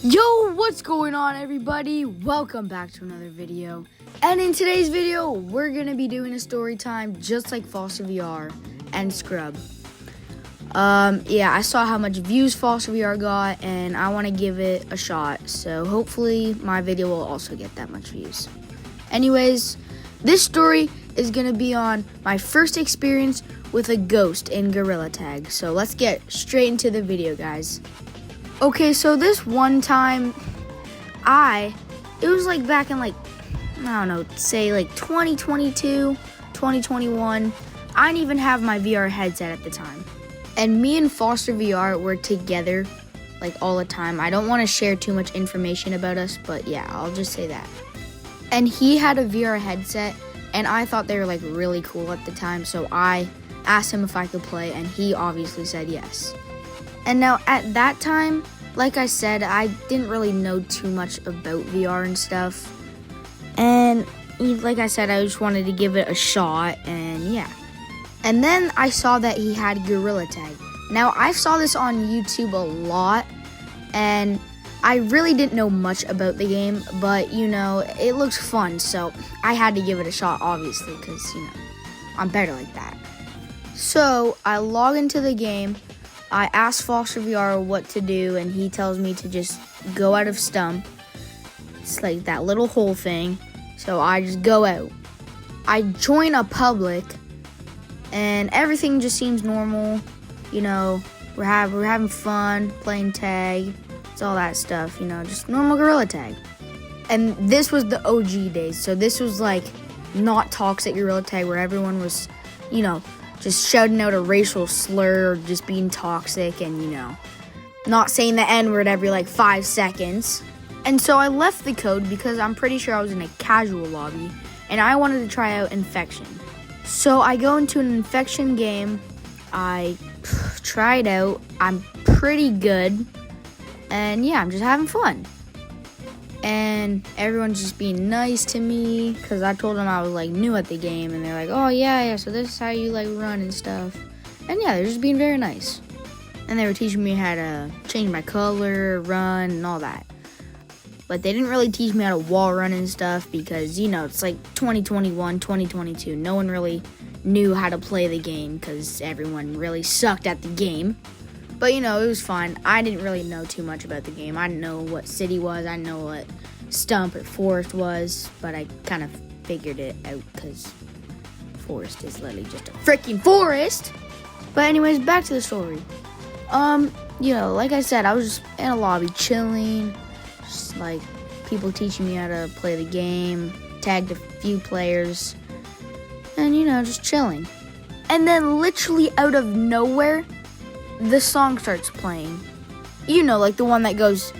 Yo, what's going on, everybody? Welcome back to another video. And in today's video, we're gonna be doing a story time just like Foster VR and Scrub. Yeah, I saw how much views Foster VR got, and I want to give it a shot. So hopefully my video will also get that much views. Anyways, this story is gonna be on my first experience with a ghost in Gtag. So let's get straight into the video, guys. Okay, so this one time, it was like back in like, I don't know, say like 2022, 2021. I didn't even have my VR headset at the time. And me and Foster VR were together like all the time. I don't want to share too much information about us, but yeah, I'll just say that. And he had a VR headset, and I thought they were like really cool at the time. So I asked him if I could play, and he obviously said yes. And now at that time, like I said, I didn't really know too much about VR and stuff. And like I said, I just wanted to give it a shot, and yeah. And then I saw that he had Gtag. Now, I saw this on YouTube a lot, and I really didn't know much about the game, but, you know, it looks fun, so I had to give it a shot, obviously, because, you know, I'm better like that. So, I log into the game, I ask Foster VR what to do, and he tells me to just go out of Stump. It's like that little hole thing, so I just go out. I join a public, and everything just seems normal. You know, we're having fun, playing tag, it's all that stuff, you know, just normal Gtag. And this was the OG days, so this was like not toxic Gtag where everyone was, you know, just shouting out a racial slur or just being toxic and, you know, not saying the N-word every like 5 seconds. And so I left the code because I'm pretty sure I was in a casual lobby and I wanted to try out Infection. So I go into an Infection game, I try it out, I'm pretty good, and yeah, I'm just having fun. And everyone's just being nice to me, because I told them I was like new at the game, and they're like, oh yeah, so this is how you like run and stuff. And yeah, they're just being very nice. And they were teaching me how to change my color, run, and all that. But they didn't really teach me how to wall run and stuff because, you know, it's like 2021, 2022. No one really knew how to play the game because everyone really sucked at the game. But, you know, it was fun. I didn't really know too much about the game. I didn't know what city was. I didn't know what Stump or Forest was. But I kind of figured it out because Forest is literally just a freaking forest. But anyways, back to the story. You know, like I said, I was just in a lobby chilling. Just like people teaching me how to play the game, tagged a few players, and you know, just chilling. And then literally out of nowhere, the song starts playing. You know, like the one that goes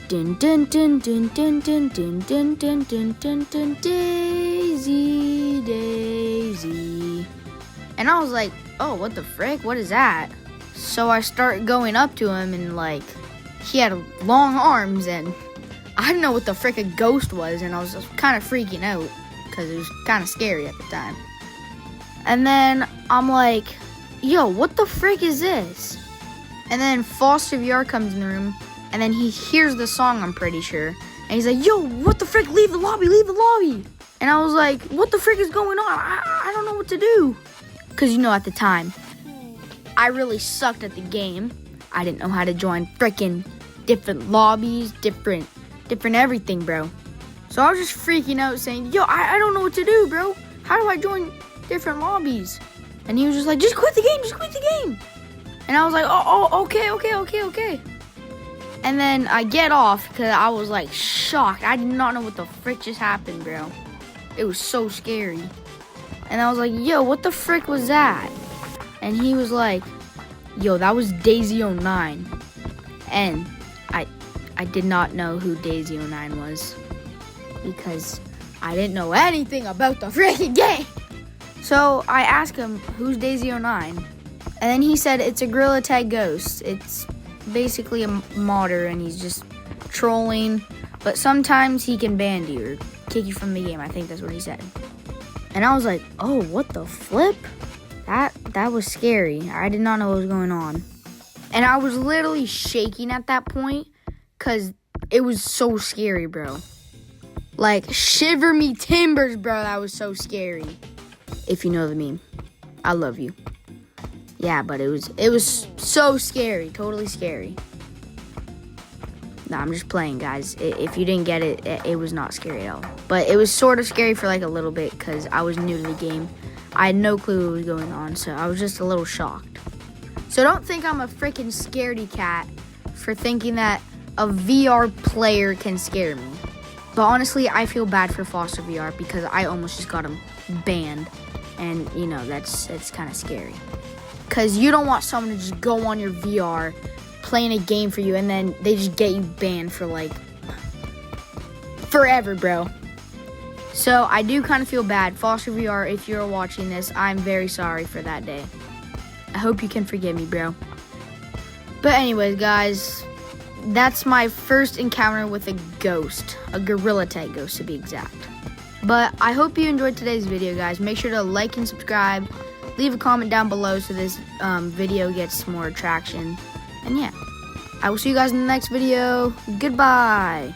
dun dun dun dun dun dun dun dun dun dun dun dun Daisy, Daisy. And I was like, oh, what the frick? What is that? So I start going up to him and like he had long arms and I didn't know what the frick a ghost was, and I was just kind of freaking out because it was kind of scary at the time. And then I'm like, yo, what the frick is this? And then Foster VR comes in the room, and then he hears the song, I'm pretty sure. And he's like, yo, what the frick? Leave the lobby, leave the lobby. And I was like, what the frick is going on? I don't know what to do. Because, you know, at the time, I really sucked at the game. I didn't know how to join frickin' different lobbies, different everything, bro. So I was just freaking out saying, yo, I don't know what to do, bro. How do I join different lobbies? And he was just like, just quit the game. And I was like, oh, okay. And then I get off because I was like shocked. I did not know what the frick just happened, bro. It was so scary. And I was like, yo, what the frick was that? And he was like, yo, that was Daisy09. And I did not know who Daisy09 was because I didn't know anything about the freaking game. So I asked him, who's Daisy09? And then he said, it's a Gtag ghost. It's basically a modder and he's just trolling. But sometimes he can ban you or kick you from the game. I think that's what he said. And I was like, oh, what the flip? That was scary. I did not know what was going on. And I was literally shaking at that point because it was so scary, bro. Like, shiver me timbers, bro. That was so scary. If you know the meme. I love you. Yeah, but it was so scary. Totally scary. Nah, I'm just playing, guys. If you didn't get it, it was not scary at all. But it was sort of scary for like a little bit because I was new to the game. I had no clue what was going on, so I was just a little shocked. So don't think I'm a freaking scaredy cat for thinking that a VR player can scare me. But honestly, I feel bad for Foster VR because I almost just got him banned. And, you know, that's kind of scary. Because you don't want someone to just go on your VR, playing a game for you, and then they just get you banned for, like, forever, bro. So, I do kind of feel bad. Foster VR, if you're watching this, I'm very sorry for that day. I hope you can forgive me, bro. But anyways, guys, that's my first encounter with a ghost. A gorilla type ghost, to be exact. But I hope you enjoyed today's video, guys. Make sure to like and subscribe. Leave a comment down below so this video gets more traction. And yeah, I will see you guys in the next video. Goodbye.